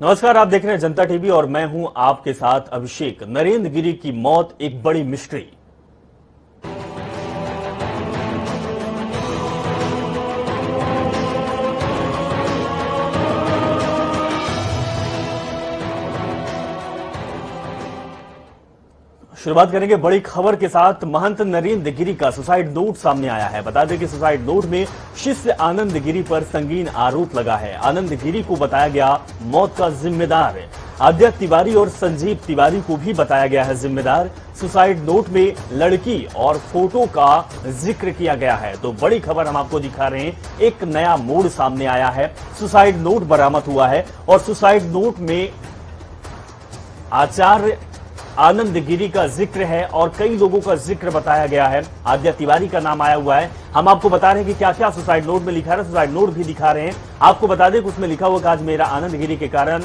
नमस्कार, आप देख रहे हैं जनता टीवी और मैं हूं आपके साथ अभिषेक। नरेंद्र गिरी की मौत एक बड़ी मिस्ट्री। शुरुआत करेंगे बड़ी खबर के साथ। महंत नरेंद्र गिरी का सुसाइड नोट सामने आया है। बता दें कि सुसाइड नोट में शिष्य आनंद गिरी पर संगीन आरोप लगा है। आनंद गिरी को बताया गया मौत का जिम्मेदार है। आद्या तिवारी और संजीव तिवारी को भी बताया गया है जिम्मेदार। सुसाइड नोट में लड़की और फोटो का जिक्र किया गया है। तो बड़ी खबर हम आपको दिखा रहे हैं, एक नया मोड़ सामने आया है। सुसाइड नोट बरामद हुआ है और सुसाइड नोट में आचार्य आनंद गिरी का जिक्र है और कई लोगों का जिक्र बताया गया है। आद्या तिवारी का नाम आया हुआ है। हम आपको बता रहे हैं कि क्या क्या सुसाइड नोट में लिखा है। सुसाइड नोट भी दिखा रहे हैं। आपको बता दें कि उसमें लिखा हुआ कि आज मेरा आनंद गिरी के कारण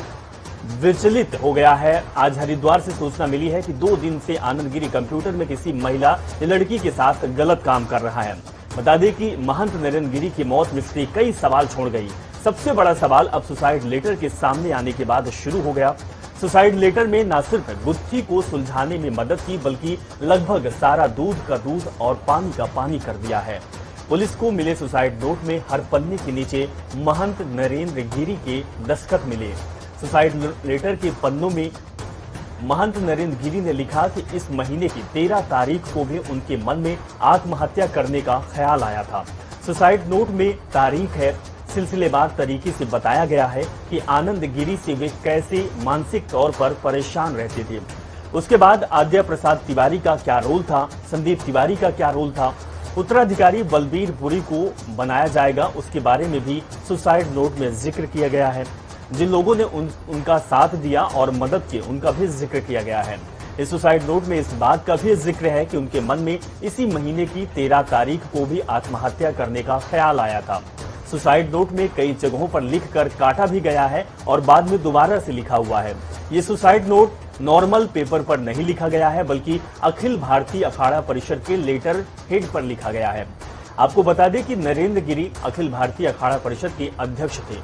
विचलित हो गया है। आज हरिद्वार से सूचना मिली है कि 2 दिन से आनंद गिरी कंप्यूटर में किसी महिला लड़की के साथ गलत काम कर रहा है। बता दें कि महंत नरेंद्र गिरी की मौत मिस्ट्री कई सवाल छोड़ गई। सबसे बड़ा सवाल अब सुसाइड लेटर के सामने आने के बाद शुरू हो गया। सुसाइड लेटर में न सिर्फ गुत्थी को सुलझाने में मदद की, बल्कि लगभग सारा दूध का दूध और पानी का पानी कर दिया है। पुलिस को मिले सुसाइड नोट में हर पन्ने के नीचे महंत नरेंद्र गिरी के दस्तखत मिले। सुसाइड लेटर के पन्नों में महंत नरेंद्र गिरी ने लिखा कि इस महीने की 13 तारीख को भी उनके मन में आत्महत्या करने का ख्याल आया था। सुसाइड नोट में तारीख है। सिलसिलेवार तरीके से बताया गया है कि आनंद गिरी से वे कैसे मानसिक तौर पर परेशान रहते थे। उसके बाद आद्या प्रसाद तिवारी का क्या रोल था, संदीप तिवारी का क्या रोल था, उत्तराधिकारी बलबीर पुरी को बनाया जाएगा, उसके बारे में भी सुसाइड नोट में जिक्र किया गया है। जिन लोगों ने उनका साथ दिया और मदद की, उनका भी जिक्र किया गया है। इस सुसाइड नोट में इस बात का भी जिक्र है कि उनके मन में इसी महीने की 13 तारीख को भी आत्महत्या करने का ख्याल आया था। सुसाइड नोट में कई जगहों पर लिखकर काटा भी गया है और बाद में दोबारा से लिखा हुआ है। ये सुसाइड नोट नॉर्मल पेपर पर नहीं लिखा गया है, बल्कि अखिल भारतीय अखाड़ा परिषद के लेटर हेड पर लिखा गया है। आपको बता दें कि नरेंद्र गिरी अखिल भारतीय अखाड़ा परिषद के अध्यक्ष थे।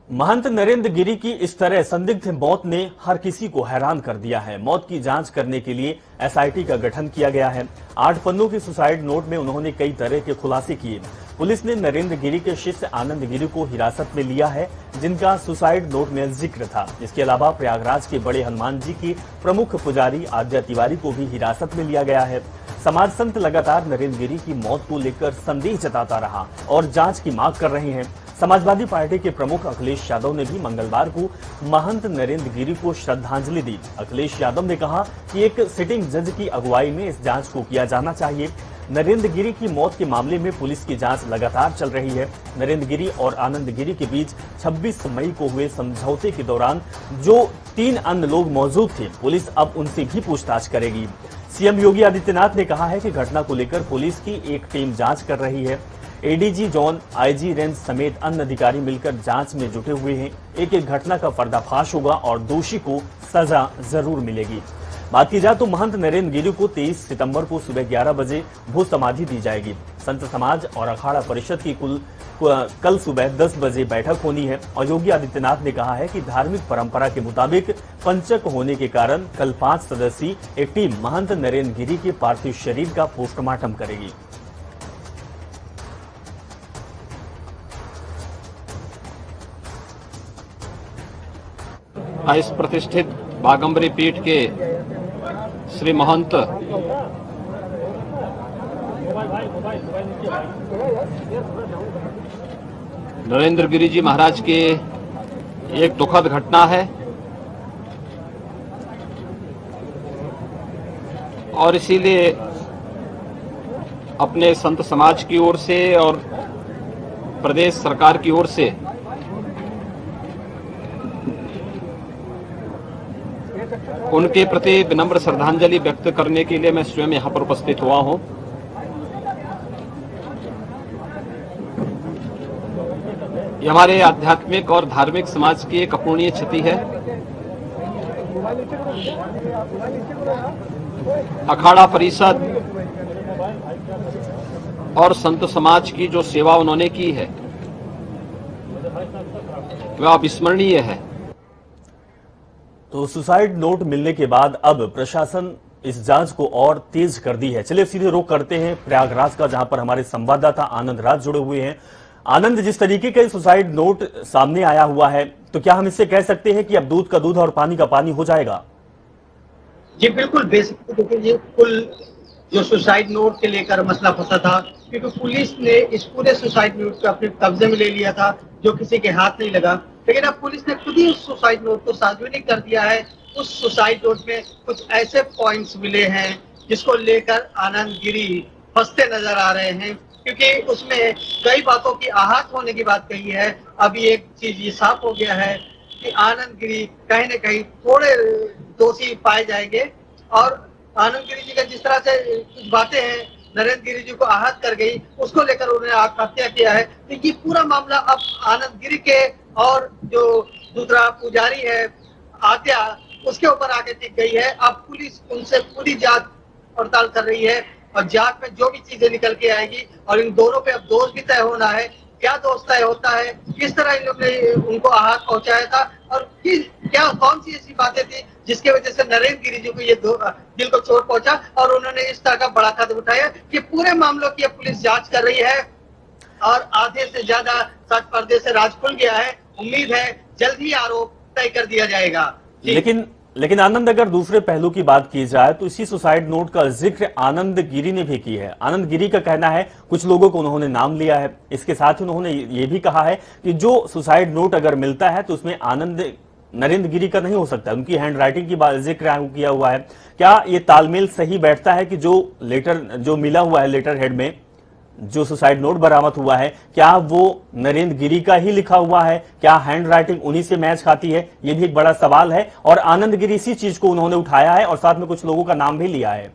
महंत नरेंद्र गिरी की इस तरह संदिग्ध मौत ने हर किसी को हैरान कर दिया है। मौत की जांच करने के लिए एसआईटी का गठन किया गया है। 8 पन्नों के सुसाइड नोट में उन्होंने कई तरह के खुलासे किए। पुलिस ने नरेंद्र गिरी के शिष्य आनंद गिरी को हिरासत में लिया है, जिनका सुसाइड नोट में जिक्र था। इसके अलावा प्रयागराज के बड़े हनुमान जी की प्रमुख पुजारी आद्या तिवारी को भी हिरासत में लिया गया है। समाज संत लगातार नरेंद्र गिरी की मौत को लेकर संदेह जताता रहा और जांच की मांग कर रहे हैं। समाजवादी पार्टी के प्रमुख अखिलेश यादव ने भी मंगलवार को महंत नरेंद्र गिरी को श्रद्धांजलि दी। अखिलेश यादव ने कहा कि एक सिटिंग जज की अगुवाई में इस जांच को किया जाना चाहिए। नरेंद्र गिरी की मौत के मामले में पुलिस की जांच लगातार चल रही है। नरेंद्र गिरी और आनंद गिरी के बीच 26 मई को हुए समझौते के दौरान जो 3 अन्य लोग मौजूद थे, पुलिस अब उनसे भी पूछताछ करेगी। सीएम योगी आदित्यनाथ ने कहा है कि घटना को लेकर पुलिस की एक टीम जांच कर रही है। एडीजी जोन, आईजी रेंज समेत अन्य अधिकारी मिलकर जांच में जुटे हुए हैं। एक एक घटना का पर्दाफाश होगा और दोषी को सजा जरूर मिलेगी। बात की जाए तो महंत नरेंद्र गिरी को 23 सितंबर को सुबह 11 बजे भू समाधि दी जाएगी। संत समाज और अखाड़ा परिषद की कल सुबह 10 बजे बैठक होनी है और योगी आदित्यनाथ ने कहा है कि धार्मिक परंपरा के मुताबिक पंचक होने के कारण कल 5 सदस्यीय एक टीम महंत नरेंद्र गिरी के पार्थिव शरीर का पोस्टमार्टम करेगी। इस प्रतिष्ठित बागंबरी पीठ के श्री महंत नरेंद्र गिरी जी महाराज की एक दुखद घटना है और इसीलिए अपने संत समाज की ओर से और प्रदेश सरकार की ओर से उनके प्रति विनम्र श्रद्धांजलि व्यक्त करने के लिए मैं स्वयं यहाँ पर उपस्थित हुआ हूँ। ये हमारे आध्यात्मिक और धार्मिक समाज की एक अपूर्णीय क्षति है। अखाड़ा परिषद और संत समाज की जो सेवा उन्होंने की है वह अविस्मरणीय है। तो सुसाइड नोट मिलने के बाद अब प्रशासन इस जांच को और तेज कर दी है। चलिए सीधे रुख करते हैं प्रयागराज का, जहां पर हमारे संवाददाता आनंद राज जुड़े हुए हैं। आनंद, जिस तरीके का सुसाइड नोट सामने आया हुआ है, तो क्या हम इससे कह सकते हैं कि अब दूध का दूध और पानी का पानी हो जाएगा? जी बिल्कुल, बेसिकली देखिए, ये कुल जो सुसाइड नोट के लेकर मसला फंसा था, क्योंकि पुलिस ने इस पूरे सुसाइड नोट को अपने कब्जे में ले लिया था, जो किसी के हाथ नहीं लगा। लेकिन अब पुलिस ने खुद ही उस सुसाइड नोट को सार्वजनिक कर दिया है। उस सुसाइड नोट में कुछ ऐसे पॉइंट्स मिले हैं जिसको लेकर आनंद गिरी फंसते नजर आ रहे हैं, क्योंकि उसमें कई बातों की आहत होने की बात कही है। अभी एक चीज ये साफ हो गया है कि आनंद गिरी कहीं न कहीं थोड़े दोषी पाए जाएंगे, और आनंद गिरी जी का जिस तरह से कुछ बातें हैं नरेंद्र गिरी जी को आहत कर गई, उसको लेकर उन्होंने आत्महत्या किया है। तो ये पूरा मामला अब आनंद गिरी के और जो दूसरा पुजारी है आत्या, उसके ऊपर आके टिक गई है। अब पुलिस उनसे पूरी जांच पड़ताल कर रही है, और जांच में जो भी चीजें निकल के आएगी, और इन दोनों पे अब दोष भी तय होना है। क्या दोष तय होता है, किस तरह इन लोग ने उनको आहत पहुंचाया था, और क्या कौन सी ऐसी बातें थी जिसकी वजह से नरेंद्र गिरी जी को ये दिल को चोट पहुंचा और उन्होंने इस तरह का बड़ा कदम उठाया। ये पूरे मामलों की पुलिस जांच कर रही है, और आधे से ज्यादा सच पर्दे से राज खुल गया है। उम्मीद है जल्द ही आरोप तय कर दिया जाएगा। लेकिन आनंद, अगर दूसरे पहलू की बात की जाए तो इसी सुसाइड नोट का जिक्र आनंद गिरी ने भी की है। आनंद गिरी का कहना है, कुछ लोगों को उन्होंने नाम लिया है, इसके साथ ही उन्होंने ये भी कहा है कि जो सुसाइड नोट अगर मिलता है तो उसमें आनंद नरेंद्र गिरी का नहीं हो सकता, उनकी हैंड राइटिंग की जिक्र किया हुआ है। क्या ये तालमेल सही बैठता है कि जो लेटर जो मिला हुआ है लेटर हेड में जो सुसाइड नोट बरामद हुआ है, क्या वो नरेंद्र गिरी का ही लिखा हुआ है? क्या हैंड राइटिंग उन्हीं से मैच खाती है? ये भी एक बड़ा सवाल है, और आनंद गिरी इसी चीज को उन्होंने उठाया है और साथ में कुछ लोगों का नाम भी लिया है।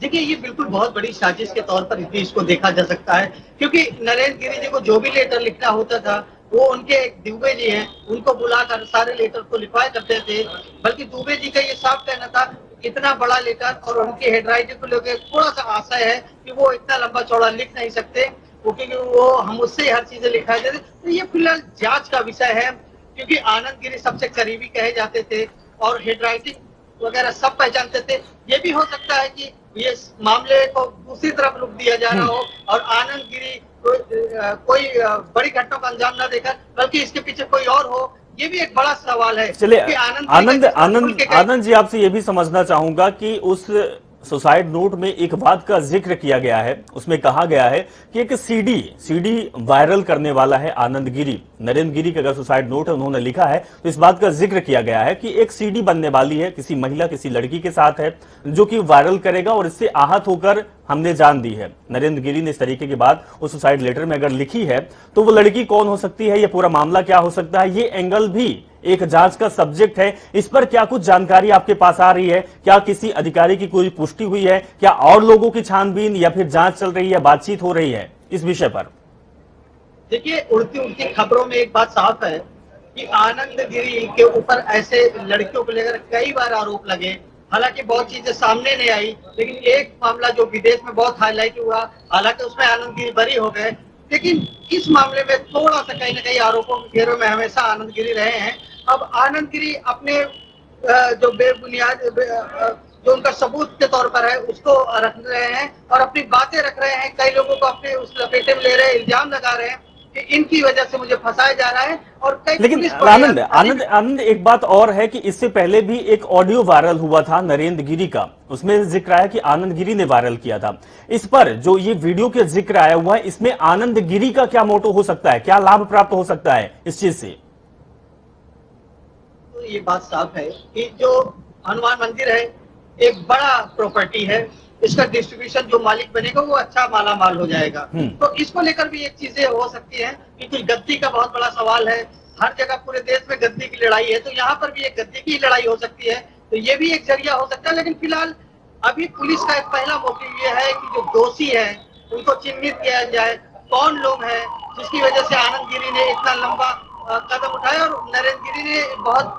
देखिए, ये बिल्कुल बहुत बड़ी साजिश के तौर पर इसको देखा जा सकता है, क्योंकि नरेंद्र गिरी जी को जो भी लेटर लिखना होता था वो उनके एक दुबे जी हैं, उनको बुलाकर सारे लेटर को लिखवाया करते थे। बल्कि दुबे जी का ये साफ कहना था, इतना बड़ा लेटर और उनकी हेडराइटिंग को लेकर थोड़ा सा आशय है कि वो इतना लंबा चौड़ा लिख नहीं सकते, क्योंकि वो हम उससे हर चीजें लिखाई देते। तो ये फिलहाल जांच का विषय है, क्योंकि आनंद गिरी सबसे करीबी कहे जाते थे और हेडराइटिंग वगैरह सब पहचानते थे। ये भी हो सकता है कि ये मामले को दूसरी तरफ रुख दिया जा रहा हो, और आनंद गिरी कोई बड़ी घटना को अंजाम न देकर बल्कि इसके पीछे कोई और हो। ये भी एक बड़ा सवाल है। चलिए आनंद जी, आपसे ये भी समझना चाहूंगा कि उस सुसाइड नोट में एक बात का जिक्र किया गया है, उसमें कहा गया है कि एक सीडी वायरल करने वाला है आनंद गिरी। नरेंद्र गिरी का अगर सुसाइड नोट है उन्होंने लिखा है, तो इस बात का जिक्र किया गया है कि एक सीडी बनने वाली है, किसी महिला किसी लड़की के साथ है, जो कि वायरल करेगा और इससे आहत होकर हमने जान दी है। नरेंद्र गिरी ने इस तरीके की बात उस सुसाइड लेटर में अगर लिखी है, तो वो लड़की कौन हो सकती है, ये पूरा मामला क्या हो सकता है, ये एंगल भी एक जांच का सब्जेक्ट है। इस पर क्या कुछ जानकारी आपके पास आ रही है? क्या किसी अधिकारी की कोई पुष्टि हुई है? क्या और लोगों की छानबीन या फिर जांच चल रही है, बातचीत हो रही है इस विषय पर? देखिए, उड़ती उड़ती खबरों में एक बात साफ है कि आनंद गिरी के ऊपर ऐसे लड़कियों को लेकर कई बार आरोप लगे। हालांकि बहुत चीजें सामने नहीं आई, लेकिन एक मामला जो विदेश में बहुत हाईलाइट हुआ, हालांकि उसमें आनंद गिरी बरी हो गए, लेकिन इस मामले में थोड़ा सा कहीं ना कहीं आरोपों के घेरों में हमेशा आनंद गिरी रहे हैं। अब आनंद गिरी अपने जो बेबुनियाद जो उनका सबूत के तौर पर है उसको रख रहे हैं और अपनी बातें रख रहे हैं। कई लोगों को अपने उस लपेटे में ले रहे हैं, इल्जाम लगा रहे हैं कि इनकी वजह से मुझे फंसाया जा रहा है। और कई लेकिन आनंद एक बात और है कि इससे पहले भी एक ऑडियो वायरल हुआ था नरेंद्र गिरी का, उसमें जिक्र आया कि आनंद गिरी ने वायरल किया था। इस पर जो ये वीडियो के जिक्र आया हुआ है, इसमें आनंद गिरी का क्या मोटो हो सकता है, क्या लाभ प्राप्त हो सकता है इस चीज से? तो ये बात साफ है कि जो हनुमान मंदिर है एक बड़ा प्रॉपर्टी है, इसका डिस्ट्रीब्यूशन जो मालिक बनेगा वो अच्छा माला माल हो जाएगा। तो इसको लेकर भी एक चीजें हो सकती हैं कि कुछ गद्दी का बहुत बड़ा सवाल है। हर जगह पूरे देश में गद्दी की लड़ाई है, तो यहाँ पर भी एक गद्दी की लड़ाई हो सकती है। तो ये भी एक जरिया हो सकता है। लेकिन फिलहाल अभी पुलिस का एक पहला मोटिव ये है कि जो दोषी है उनको चिन्हित किया जाए, कौन लोग हैं जिसकी वजह से आनंद गिरी ने इतना लंबा कदम उठाया। और नरेंद्र गिरी ने बहुत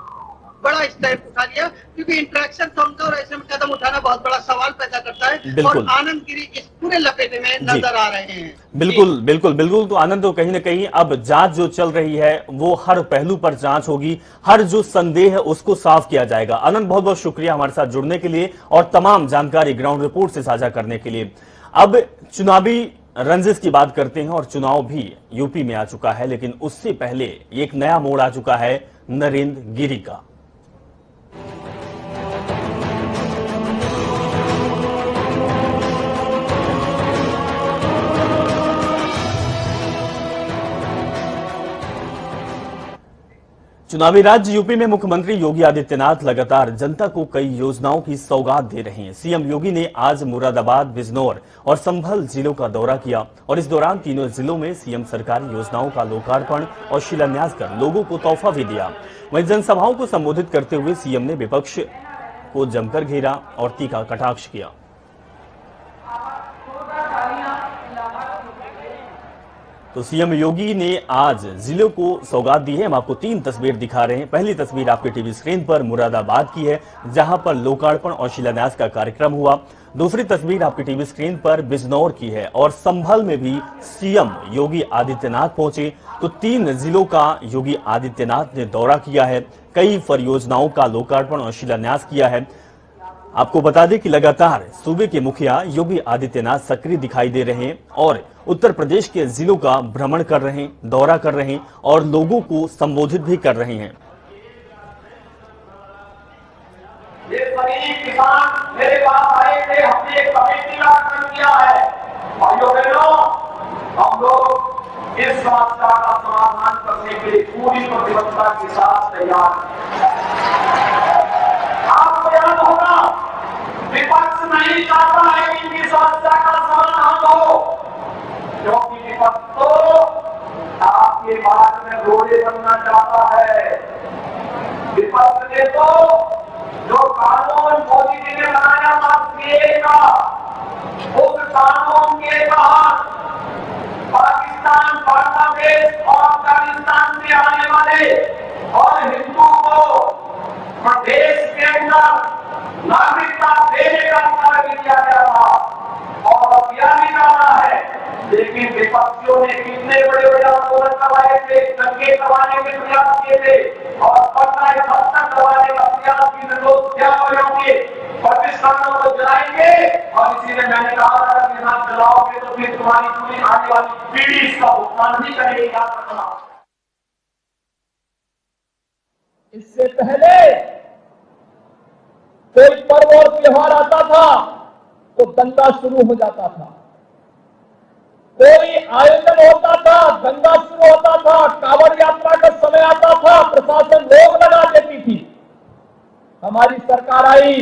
बड़ा स्टेप उठा लिया, क्योंकि इंटरेक्शन कम था और ऐसे में कदम उठाना बहुत बड़ा सवाल पैदा करता है। और आनंद गिरी इस पूरे लपेटे में नजर आ रहे हैं। बिल्कुल बिल्कुल बिल्कुल। तो आनंद, तो कहीं ना कहीं अब जांच जो चल रही है वो हर पहलू पर जांच होगी, हर जो संदेह है उसको साफ किया जाएगा। आनंद, बहुत बहुत शुक्रिया हमारे साथ जुड़ने के लिए और तमाम जानकारी ग्राउंड रिपोर्ट से साझा करने के लिए। अब चुनावी रंजिश की बात करते हैं और चुनाव भी यूपी में आ चुका है, लेकिन उससे पहले एक नया मोड़ आ चुका है नरेंद्र गिरी का। चुनावी राज्य यूपी में मुख्यमंत्री योगी आदित्यनाथ लगातार जनता को कई योजनाओं की सौगात दे रहे हैं। सीएम योगी ने आज मुरादाबाद, बिजनौर और संभल जिलों का दौरा किया और इस दौरान तीनों जिलों में सीएम सरकारी योजनाओं का लोकार्पण और शिलान्यास कर लोगों को तोहफा भी दिया। वहीं जनसभाओं को संबोधित करते हुए सीएम ने विपक्ष को जमकर घेरा और तीखा कटाक्ष किया। तो सीएम योगी ने आज जिलों को सौगात दी है। हम आपको 3 तस्वीर दिखा रहे हैं। पहली तस्वीर आपके टीवी स्क्रीन पर मुरादाबाद की है, जहां पर लोकार्पण और शिलान्यास का कार्यक्रम हुआ। दूसरी तस्वीर आपकी टीवी स्क्रीन पर बिजनौर की है और संभल में भी सीएम योगी आदित्यनाथ पहुंचे। तो 3 जिलों का योगी आदित्यनाथ ने दौरा किया है, कई परियोजनाओं का लोकार्पण और शिलान्यास किया है। आपको बता दें कि लगातार सूबे के मुखिया योगी आदित्यनाथ सक्रिय दिखाई दे रहे हैं और उत्तर प्रदेश के जिलों का भ्रमण कर रहे हैं, दौरा कर रहे हैं और लोगों को संबोधित भी कर रहे हैं। ये सभी किसान मेरे पास आए थे, हमने एक कमेटी का गठन किया है। भाइयों बहनों, हम लोग इस समस्या का समाधान करने के लिए पूरी प्रतिबद्धता के साथ तैयार हैं। आपको याद होगा, विपक्ष नहीं चाहता है कि इनकी समस्या का समाधान हो, क्योंकि विपक्ष तो आपके बात में रोड़े बनना चाहता है। विपक्ष ने तो जो कानून मोदी जी ने बनाया सीएए का, उस कानून के तहत पाकिस्तान, बांग्लादेश और अफगानिस्तान से आने वाले और हिंदू को प्रदेश के अंदर नागरिकता देने का कार्य किया गया था और अब यह भी करना है। लेकिन विपक्षियों ने कितने बड़े बड़े आंदोलन करवाए थे, दंगे करवाने के प्रयास किए थे और 15 करवाने का प्रयास किए। लोग क्या करेंगे, प्रतिष्ठानों को जलाएंगे और इसीलिए मैंने कहा था कि यहाँ जलाओगे तो फिर तुम्हारी पूरी आने वाली पीढ़ी इसका भुगतान भी करेगी। याद रखना, इससे पहले कोई पर्व और त्योहार आता था तो दंगा शुरू हो जाता था, कोई आयोजन होता था दंगा शुरू होता था, कांवड़ यात्रा का समय आता था प्रशासन रोक लगा देती थी। हमारी सरकार आई,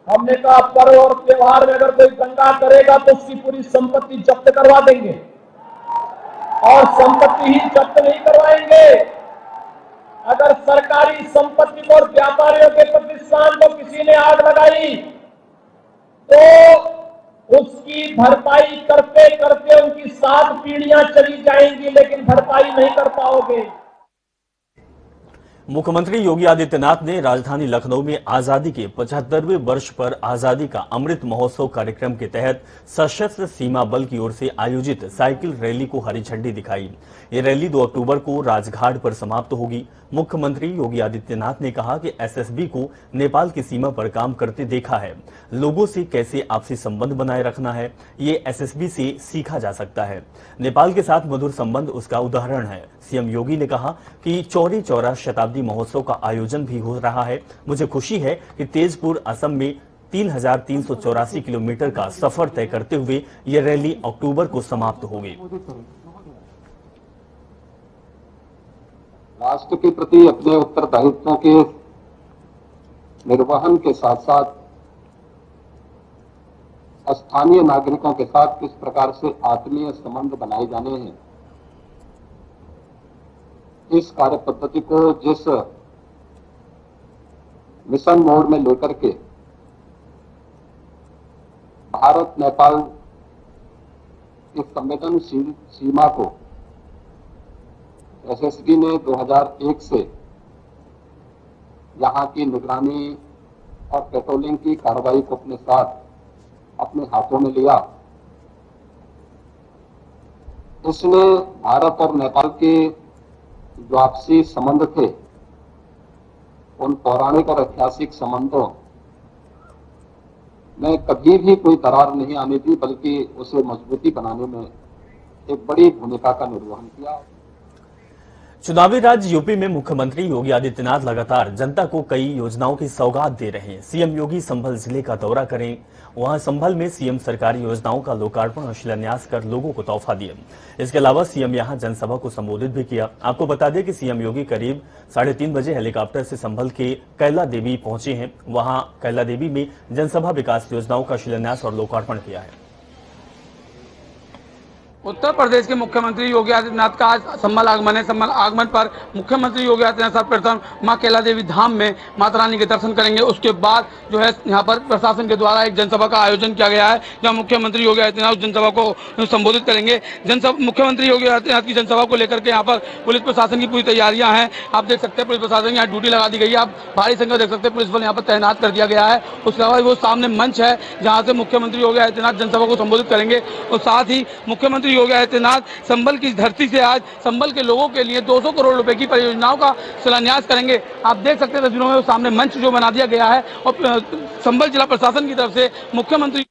हमने कहा पर्व और त्योहार में अगर कोई दंगा करेगा तो उसकी पूरी संपत्ति जब्त करवा देंगे और संपत्ति ही जब्त नहीं करवाएंगे, अगर सरकारी संपत्ति को और व्यापारियों के प्रतिष्ठान को किसी ने आग लगाई तो उसकी भरपाई करते करते उनकी 7 पीढ़ियां चली जाएंगी, लेकिन भरपाई नहीं कर पाओगे। मुख्यमंत्री योगी आदित्यनाथ ने राजधानी लखनऊ में आजादी के 75वें वर्ष पर आजादी का अमृत महोत्सव कार्यक्रम के तहत सशस्त्र सीमा बल की ओर से आयोजित साइकिल रैली को हरी झंडी दिखाई। ये रैली 2 अक्टूबर को राजघाट पर समाप्त होगी। मुख्यमंत्री योगी आदित्यनाथ ने कहा कि एसएसबी को नेपाल की सीमा पर काम करते देखा है, लोगों से कैसे आपसी संबंध बनाए रखना है ये एसएसबी से सीखा जा सकता है। नेपाल के साथ मधुर संबंध उसका उदाहरण है। सीएम योगी ने कहा कि चौरी चौरा शताब्दी महोत्सव का आयोजन भी हो रहा है। मुझे खुशी है कि तेजपुर असम में 3,384 किलोमीटर का सफर तय करते हुए यह रैली अक्टूबर को समाप्त होगी। राष्ट्र के प्रति अपने उत्तरदायित्वों के निर्वहन के साथ साथ स्थानीय नागरिकों के साथ किस प्रकार से आत्मीय संबंध बनाए जाने हैं, इस कार्य पद्धति को जिस मिशन मोड में लेकर के भारत नेपाल की संवेदनशील सीमा को एसएसबी ने 2001 से यहाँ की निगरानी और पेट्रोलिंग की कार्रवाई को अपने साथ अपने हाथों में लिया। इसने भारत और नेपाल के जो आपसी संबंध थे, उन पौराणिक और ऐतिहासिक संबंधों में कभी भी कोई दरार नहीं आने दी, बल्कि उसे मजबूती बनाने में एक बड़ी भूमिका का निर्वहन किया। चुनावी राज्य यूपी में मुख्यमंत्री योगी आदित्यनाथ लगातार जनता को कई योजनाओं की सौगात दे रहे हैं। सीएम योगी संभल जिले का दौरा करें, वहां संभल में सीएम सरकारी योजनाओं का लोकार्पण और शिलान्यास कर लोगों को तोहफा दिए। इसके अलावा सीएम यहां जनसभा को संबोधित भी किया। आपको बता दें कि सीएम योगी करीब 3:30 बजे हेलीकॉप्टर से संभल के कैला देवी पहुंचे हैं। वहां कैला देवी में जनसभा विकास योजनाओं का शिलान्यास और लोकार्पण किया है। उत्तर प्रदेश के मुख्यमंत्री योगी आदित्यनाथ का आज संभल आगमन है। संभल आगमन पर मुख्यमंत्री योगी आदित्यनाथ सर्वप्रथम मां कैला देवी धाम में माता रानी के दर्शन करेंगे। उसके बाद जो है यहाँ पर प्रशासन के द्वारा एक जनसभा का आयोजन किया गया है, जहाँ मुख्यमंत्री योगी आदित्यनाथ जनसभा को संबोधित करेंगे। मुख्यमंत्री योगी आदित्यनाथ की जनसभा को लेकर के यहाँ पर पुलिस प्रशासन की पूरी तैयारियां हैं। आप देख सकते हैं पुलिस प्रशासन यहाँ ड्यूटी लगा दी गई है। आप भारी संख्या देख सकते हैं पुलिस बल यहाँ पर तैनात कर दिया गया है। उसके अलावा वो सामने मंच है जहाँ से मुख्यमंत्री योगी आदित्यनाथ जनसभा को संबोधित करेंगे। और साथ ही मुख्यमंत्री योगी आदित्यनाथ संभल की धरती से आज संभल के लोगों के लिए 200 करोड़ रुपए की परियोजनाओं का शिलान्यास करेंगे। आप देख सकते हैं तस्वीरों में सामने मंच जो बना दिया गया है और संभल जिला प्रशासन की तरफ से मुख्यमंत्री।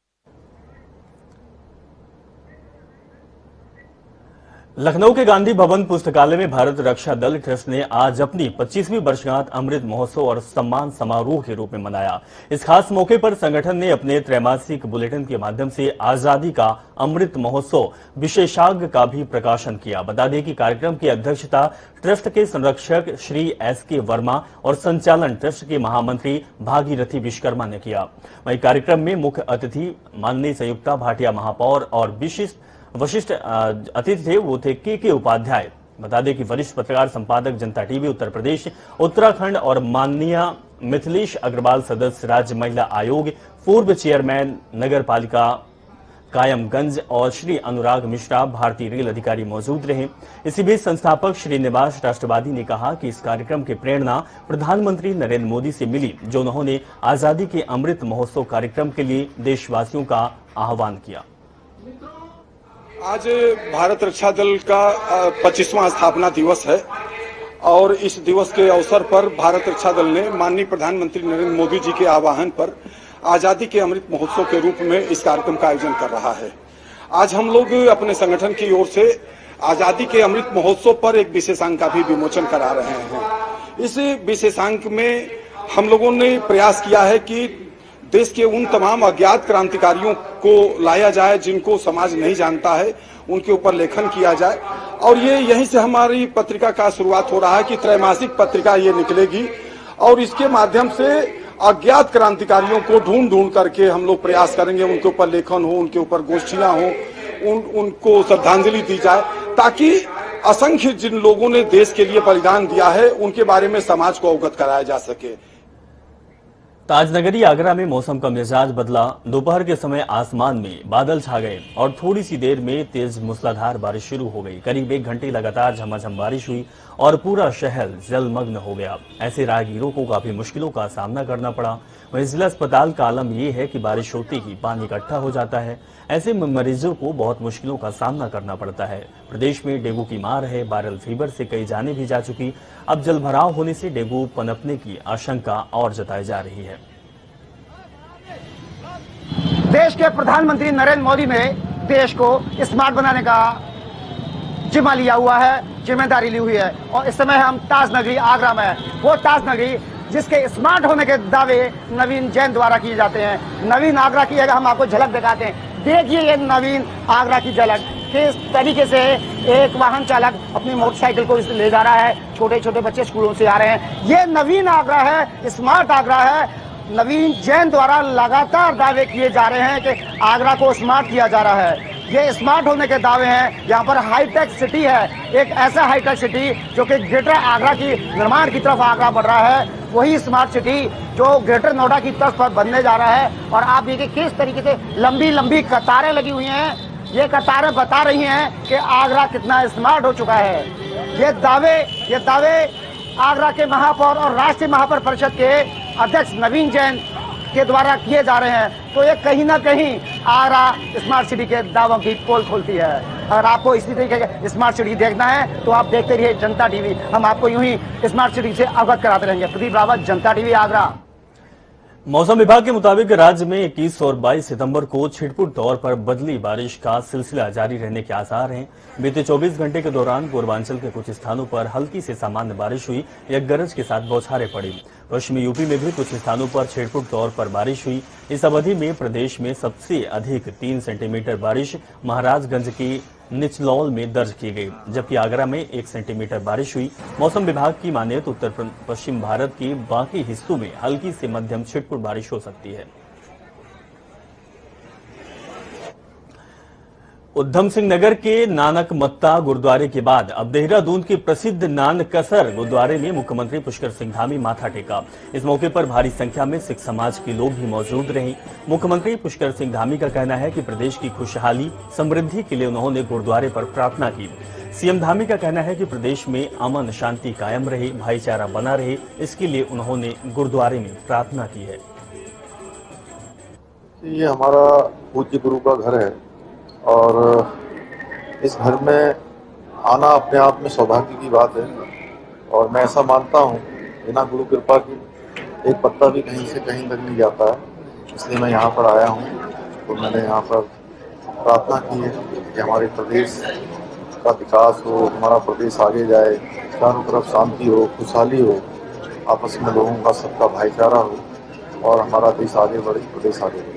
लखनऊ के गांधी भवन पुस्तकालय में भारत रक्षा दल ट्रस्ट ने आज अपनी 25वीं वर्षगांठ अमृत महोत्सव और सम्मान समारोह के रूप में मनाया। इस खास मौके पर संगठन ने अपने त्रैमासिक बुलेटिन के माध्यम से आजादी का अमृत महोत्सव विशेषांक का भी प्रकाशन किया। बता दें कि कार्यक्रम की अध्यक्षता ट्रस्ट के संरक्षक श्री SK वर्मा और संचालन ट्रस्ट के महामंत्री भागीरथी विश्वकर्मा ने किया। वहीं कार्यक्रम में मुख्य अतिथि माननीय संयुक्ता भाटिया महापौर और वरिष्ठ अतिथि थे वो थे के उपाध्याय। बता दें कि वरिष्ठ पत्रकार संपादक जनता टीवी उत्तर प्रदेश उत्तराखंड और माननीय मिथिलेश अग्रवाल सदस्य राज्य महिला आयोग, पूर्व चेयरमैन नगर पालिका कायमगंज और श्री अनुराग मिश्रा भारतीय रेल अधिकारी मौजूद रहे। इसी बीच संस्थापक श्रीनिवास राष्ट्रवादी ने कहा कि इस कार्यक्रम की प्रेरणा प्रधानमंत्री नरेंद्र मोदी से मिली, जो उन्होंने आजादी के अमृत महोत्सव कार्यक्रम के लिए देशवासियों का आह्वान किया। आज भारत रक्षा दल का 25वां स्थापना दिवस है और इस दिवस के अवसर पर भारत रक्षा दल ने माननीय प्रधानमंत्री नरेंद्र मोदी जी के आह्वान पर आजादी के अमृत महोत्सव के रूप में इस कार्यक्रम का आयोजन कर रहा है। आज हम लोग अपने संगठन की ओर से आजादी के अमृत महोत्सव पर एक विशेषांक का भी विमोचन करा रहे हैं। इस विशेषांक में हम लोगों ने प्रयास किया है कि देश के उन तमाम अज्ञात क्रांतिकारियों को लाया जाए जिनको समाज नहीं जानता है, उनके ऊपर लेखन किया जाए। और ये यहीं से हमारी पत्रिका का शुरुआत हो रहा है कि त्रैमासिक पत्रिका ये निकलेगी और इसके माध्यम से अज्ञात क्रांतिकारियों को ढूंढ करके हम लोग प्रयास करेंगे, उनके ऊपर लेखन हो, उनके ऊपर गोष्ठियां हो, उनको श्रद्धांजलि दी जाए, ताकि असंख्य जिन लोगों ने देश के लिए बलिदान दिया है उनके बारे में समाज को अवगत कराया जा सके। ताजनगरी आगरा में मौसम का मिजाज बदला। दोपहर के समय आसमान में बादल छा गए और थोड़ी सी देर में तेज मूसलाधार बारिश शुरू हो गई। करीब 1 घंटे लगातार झमाझम बारिश हुई और पूरा शहर जलमग्न हो गया। ऐसे राहगीरों को काफी मुश्किलों का सामना करना पड़ा। वहीं जिला अस्पताल का आलम यह है कि बारिश होते ही पानी इकट्ठा हो जाता है। ऐसे मरीजों को बहुत मुश्किलों का सामना करना पड़ता है। प्रदेश में डेंगू की मार है। वायरल फीवर से कई जानें भी जा चुकी। अब जलभराव होने से डेंगू पनपने की आशंका और जताई जा रही है। देश के प्रधानमंत्री नरेंद्र मोदी ने देश को स्मार्ट बनाने का जिम्मा लिया हुआ है, जिम्मेदारी ली हुई है। और इस समय हम ताजनगरी आगरा में हैं। वो ताजनगरी जिसके स्मार्ट होने के दावे नवीन जैन द्वारा किए जाते हैं। नवीन आगरा की अगर हम आपको झलक दिखाते हैं, देखिए ये नवीन आगरा की झलक किस तरीके से एक वाहन चालक अपनी मोटरसाइकिल को ले जा रहा है। छोटे छोटे बच्चे स्कूलों से आ रहे हैं। ये नवीन आगरा है, स्मार्ट आगरा है। नवीन जैन द्वारा लगातार दावे किए जा रहे हैं कि आगरा को स्मार्ट किया जा रहा है। ये स्मार्ट होने के दावे हैं। यहाँ पर हाईटेक सिटी है, एक ऐसा हाईटेक सिटी जो कि ग्रेटर आगरा की निर्माण की तरफ आगरा बढ़ रहा है। वही स्मार्ट सिटी जो ग्रेटर नोएडा की तरफ पर बनने जा रहा है। और आप देखिए किस तरीके से लंबी लंबी कतारें लगी हुई हैं। ये कतारें बता रही हैं कि आगरा कितना स्मार्ट हो चुका है। ये दावे आगरा के महापौर और राष्ट्रीय महापौर परिषद के अध्यक्ष नवीन जैन के द्वारा किए जा रहे हैं, तो ये कहीं ना कहीं आगरा स्मार्ट सिटी के दावों की पोल खोलती है। अगर आपको इसी तरीके का स्मार्ट सिटी देखना है तो आप देखते रहिए जनता टीवी। हम आपको यूं ही स्मार्ट सिटी से अवगत कराते रहेंगे। प्रदीप रावत, जनता टीवी, आगरा। मौसम विभाग के मुताबिक राज्य में 21 और 22 सितंबर को छिटपुट तौर पर बदली बारिश का सिलसिला जारी रहने के आसार हैं। बीते 24 घंटे के दौरान पूर्वांचल के कुछ स्थानों पर हल्की से सामान्य बारिश हुई या गरज के साथ बौछारें पड़ी। पश्चिमी यूपी में भी कुछ स्थानों पर छिटपुट तौर पर बारिश हुई। इस अवधि में प्रदेश में सबसे अधिक 3 सेंटीमीटर बारिश महाराजगंज की निचलौल में दर्ज की गई, जबकि आगरा में 1 सेंटीमीटर बारिश हुई। मौसम विभाग की माने तो उत्तर पश्चिम भारत के बाकी हिस्सों में हल्की से मध्यम छिटपुट बारिश हो सकती है। उधम सिंह नगर के नानक मत्ता गुरुद्वारे के बाद अब देहरादून के प्रसिद्ध नानकसर गुरुद्वारे में मुख्यमंत्री पुष्कर सिंह धामी माथा टेका। इस मौके पर भारी संख्या में सिख समाज के लोग भी मौजूद रहे। मुख्यमंत्री पुष्कर सिंह धामी का कहना है कि प्रदेश की खुशहाली समृद्धि के लिए उन्होंने गुरुद्वारे पर प्रार्थना की। सीएम धामी का कहना है कि प्रदेश में अमन शांति कायम रहे, भाईचारा बना रहे, इसके लिए उन्होंने गुरुद्वारे में प्रार्थना की है। ये हमारा पूज्य गुरु का घर है और इस घर में आना अपने आप में सौभाग्य की बात है। और मैं ऐसा मानता हूँ बिना गुरु कृपा के एक पत्ता भी कहीं से कहीं तक नहीं जाता है। इसलिए मैं यहाँ पर आया हूँ तो मैंने यहाँ पर प्रार्थना की है कि हमारे प्रदेश का विकास हो, हमारा प्रदेश आगे जाए, चारों तरफ शांति हो, खुशहाली हो, आपस में लोगों का सबका भाईचारा हो और हमारा देश आगे बढ़े, प्रदेश आगे बढ़े।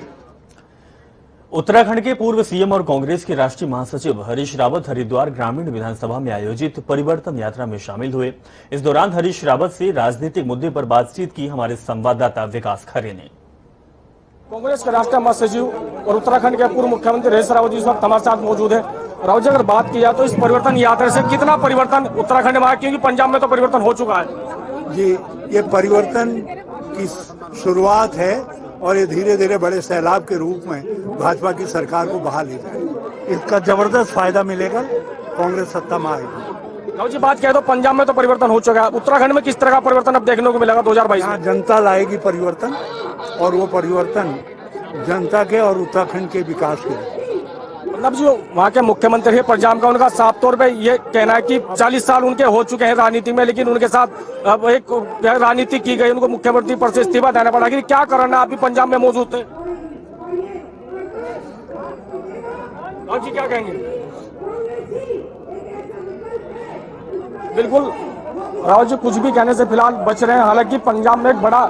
उत्तराखंड के पूर्व सीएम और कांग्रेस के राष्ट्रीय महासचिव हरीश रावत हरिद्वार ग्रामीण विधानसभा में आयोजित परिवर्तन यात्रा में शामिल हुए। इस दौरान हरीश रावत से राजनीतिक मुद्दे पर बातचीत की हमारे संवाददाता विकास खरे ने। कांग्रेस के राष्ट्रीय महासचिव और उत्तराखंड के पूर्व मुख्यमंत्री हरीश रावत जी इस वक्त हमारे साथ मौजूद है। रावत जी, अगर बात की जाए तो इस परिवर्तन यात्रा से कितना परिवर्तन उत्तराखंड में आया, क्योंकि पंजाब में तो परिवर्तन हो चुका है। जी, ये परिवर्तन की शुरुआत है और ये धीरे धीरे बड़े सैलाब के रूप में भाजपा की सरकार को बहा ले जाएगी। इसका जबरदस्त फायदा मिलेगा, कांग्रेस सत्ता में आएगी। रावत जी, बात करें तो पंजाब में तो परिवर्तन हो चुका है, उत्तराखंड में किस तरह का परिवर्तन अब देखने को मिलेगा 2022 में? जनता लाएगी परिवर्तन और वो परिवर्तन जनता के और उत्तराखंड के विकास के लिए। मतलब जो वहाँ के मुख्यमंत्री है पंजाब का, उनका साफ तौर पे ये कहना है कि 40 साल उनके हो चुके हैं राजनीति में, लेकिन उनके साथ अब एक राजनीति की गई, उनको मुख्यमंत्री पद से इस्तीफा देना पड़ा। कि क्या कारण है, आप भी पंजाब में मौजूद थे। रावत जी क्या कहेंगे? बिल्कुल रावत जी कुछ भी कहने से फिलहाल बच रहे हैं। हालांकि पंजाब में एक बड़ा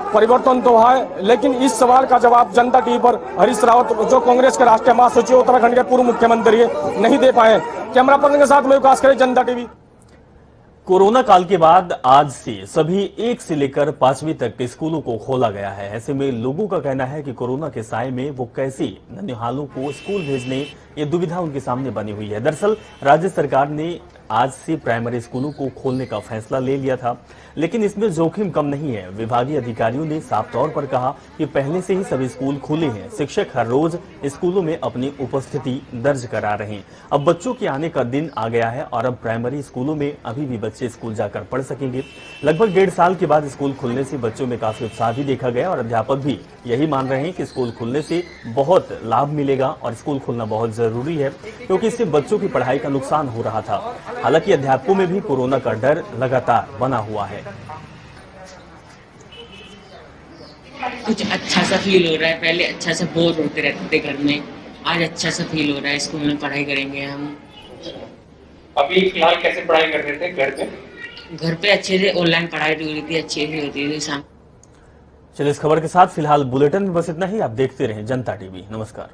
परिवर्तन तो है, लेकिन इस सवाल का जवाब जनता टीवी पर हरीश रावत जो कांग्रेस के राष्ट्रीय महासचिव उत्तराखंड के पूर्व मुख्यमंत्री है नहीं दे पाए। कैमरा पर्सन के साथ में विकास करें, जनता टीवी। कोरोना काल के बाद आज से सभी 1 से लेकर 5वीं तक के स्कूलों को खोला गया है। ऐसे में लोगों का कहना है कि कोरोना के साए में वो कैसे नन्हेहालों को स्कूल भेजने, ये दुविधा उनके सामने बनी हुई है। दरअसल राज्य सरकार ने आज से प्राइमरी स्कूलों को खोलने का फैसला ले लिया था, लेकिन इसमें जोखिम कम नहीं है। विभागीय अधिकारियों ने साफ तौर पर कहा कि पहले से ही सभी स्कूल खुले हैं। शिक्षक हर रोज स्कूलों में अपनी उपस्थिति दर्ज करा रहे हैं। अब बच्चों के आने का दिन आ गया है और अब प्राइमरी स्कूलों में अभी भी बच्चे स्कूल जाकर पढ़ सकेंगे। लगभग 1.5 साल के बाद स्कूल खुलने से बच्चों में काफी उत्साह भी देखा गया और अध्यापक भी यही मान रहे हैं कि स्कूल खुलने से बहुत लाभ मिलेगा और स्कूल खुलना बहुत जरूरी है, क्योंकि इससे बच्चों की पढ़ाई का नुकसान हो रहा था। हालांकि अध्यापकों में भी कोरोना का डर लगातार बना हुआ है। कुछ अच्छा सा फील हो रहा है। पहले अच्छा सा बोर होते रहते थे घर में, आज अच्छा सा फील हो रहा है। स्कूल में पढ़ाई करेंगे हम। अभी फिलहाल कैसे पढ़ाई कर रहे थे घर पे? घर पे अच्छे से ऑनलाइन पढ़ाई हो रही थी, अच्छे से होती थी। चलिए इस खबर के साथ फिलहाल बुलेटिन में बस इतना ही। आप देखते रहें जनता टीवी। नमस्कार।